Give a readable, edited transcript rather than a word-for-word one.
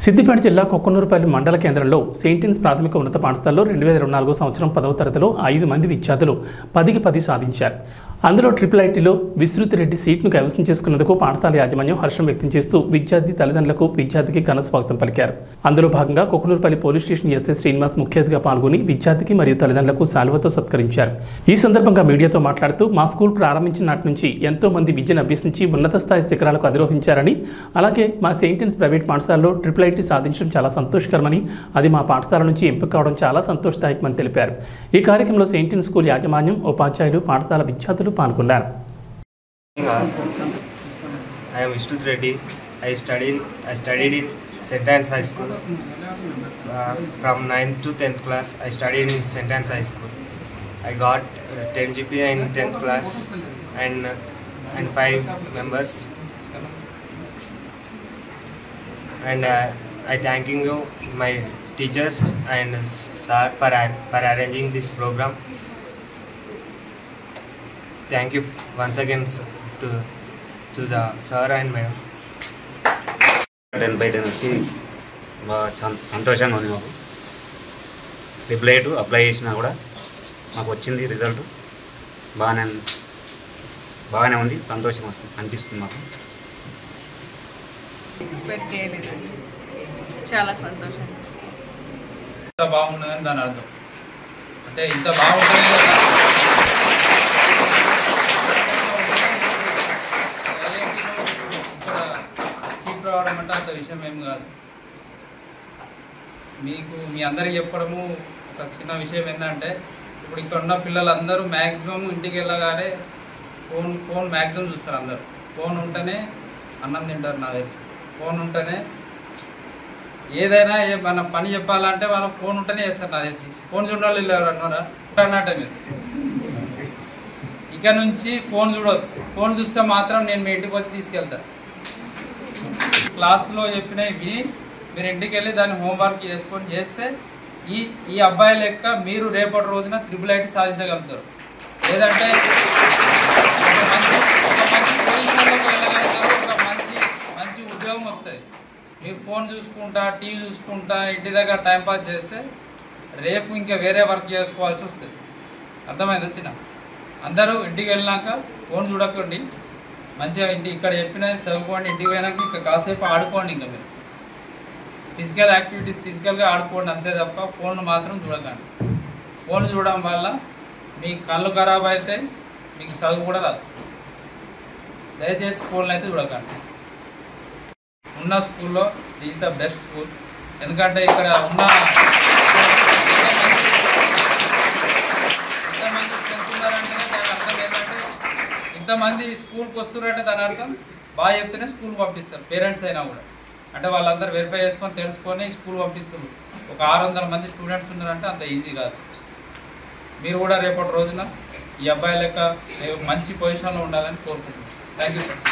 సిద్దిపేట జిల్లా కొక్కనూరుపల్లి మండల కేంద్రంలో సెయింటిన్స్ ప్రాథమిక ఉన్నత పాఠశాలలో 2024 సంవత్సరం 10వ తరగతిలో 5 మంది విద్యార్థులు 10కి 10 సాధించారు. అందులో IIITలో విశ్రుతి రెడ్డి సీట్ను కైవసం చేసుకున్నందుకు పాఠశాల యాజమాన్యం హర్షం వ్యక్తం చేస్తూ విద్యార్థి తల్లిదండ్రులకు విద్యార్థికి ఘన స్వాగతం పలికారు. అందులో భాగంగా కొక్కనూరుపల్లి పోలీస్ స్టేషన్ ఎస్ఐ శ్రీనివాస్ ముఖ్య అతిథిగా పాల్గొని విద్యార్థికి మరియు తల్లిదండ్రులకు శాలువతో సత్కరించారు. ఈ సందర్భంగా మీడియాతో మాట్లాడుతూ మా స్కూల్ ప్రారంభించిన నాటి నుంచి ఎంతో మంది విద్యను అభ్యసించి ఉన్నత స్థాయి శిఖరాలకు అధిరోహించారని, అలాగే మా సెయింటిన్స్ ప్రైవేట్ పాఠశాలలో IIIT సాధించడం చాలా సంతోషకరమని, అది మా పాఠశాల నుంచి ఎంపిక కావడం చాలా సంతోషదాయకమని తెలిపారు. ఈ కార్యక్రమంలో సెయింటిన్స్ స్కూల్ యాజమాన్యం, ఉపాధ్యాయులు, పాఠశాల విద్యార్థులు పాల్గొన్నారు. I am Vishrut Reddy. I studied in St. Anne's High School. From 9th to 10th class, I studied in St. Anne's High School. I got 10 GPA in 10th class and 5 members. And I thanking you, my teachers and sir, for arranging this program. Thank you once again to the sir and madam. 10/10 వచ్చి సంతోషంగా ఉంది. మాకు IIIT apply చేసినా కూడా మాకు వచ్చింది result బాగానే ఉంది. సంతోషం అనిపిస్తుంది మాకు. ఎక్స్పెక్ట్ చేయలేదండి, చాలా సంతోషం. ఇంత బాగుంటుందని దాని అర్థం. అంటే ఇంత బాగుంటుంది సీట్ రావడం అంటే అంత విషయం ఏం కాదు. మీ అందరికి చెప్పడము ఒక చిన్న విషయం ఏంటంటే, ఇప్పుడు ఇక్కడ ఉన్న పిల్లలందరూ మ్యాక్సిమం ఇంటికి వెళ్ళగానే ఫోన్ మ్యాక్సిమం చూస్తారు. అందరూ ఫోన్ ఉంటేనే అన్నం తింటారు. నాకు తెలిసి ఫోన్ ఉంటేనే ఏదైనా మన పని చెప్పాలంటే వాళ్ళ ఫోన్ ఉంటేనే చేస్తారు. నాకు తెలిసి ఫోన్ చూడాలి అన్నారా అన్నట్టే మీరు ఇక నుంచి ఫోన్ చూడవద్దు. ఫోన్ చూస్తే మాత్రం నేను మీ ఇంటికి వచ్చి తీసుకెళ్తాను. క్లాస్లో చెప్పినవి విని మీరు ఇంటికి వెళ్ళి దాన్ని హోంవర్క్ చేసుకొని చేస్తే ఈ అబ్బాయి లెక్క మీరు రేపటి రోజున IIIT సాధించగలుగుతారు. లేదంటే మంచి ఉద్యోగం వస్తుంది. మీరు ఫోన్ చూసుకుంటా, టీవీ చూసుకుంటా, ఇంటి దగ్గర టైంపాస్ చేస్తే రేపు ఇంకా వేరే వర్క్ చేసుకోవాల్సి వస్తుంది. అర్థమైంది వచ్చిన అందరూ ఇంటికి వెళ్ళినాక ఫోన్ చూడకండి. మంచిగా ఇక్కడ చెప్పిన చదువుకోండి. ఇంటికి పోయినాక ఇంకా కాసేపు ఆడుకోండి. ఇంకా మీరు ఫిజికల్ యాక్టివిటీస్ ఫిజికల్గా ఆడుకోండి అంతే తప్ప ఫోన్ మాత్రం చూడకండి. ఫోన్ చూడడం వల్ల మీ కళ్ళు ఖరాబ్ అయితే మీకు చదువు కూడా రాదు. దయచేసి ఫోన్లు అయితే చూడకండి. ఉన్న స్కూల్లో ఇది ద బెస్ట్ స్కూల్. ఎందుకంటే ఇక్కడ ఉన్న ఇంతమంది స్ట్రెంత్ ఉన్నారంటేనే దాని అర్థం ఏంటంటే, ఇంతమంది స్కూల్కి వస్తున్నారంటే దాని అర్థం బాగా చెప్తేనే స్కూల్ పంపిస్తారు. పేరెంట్స్ అయినా కూడా అంటే వాళ్ళందరూ వెరిఫై చేసుకొని తెలుసుకొని స్కూల్ పంపిస్తారు. ఒక 600 మంది స్టూడెంట్స్ ఉన్నారంటే అంత ఈజీ కాదు. మీరు కూడా రేపటి రోజున ఈ అబ్బాయి లెక్క మంచి పొజిషన్లో ఉండాలని కోరుకుంటున్నాను. Thank you sir.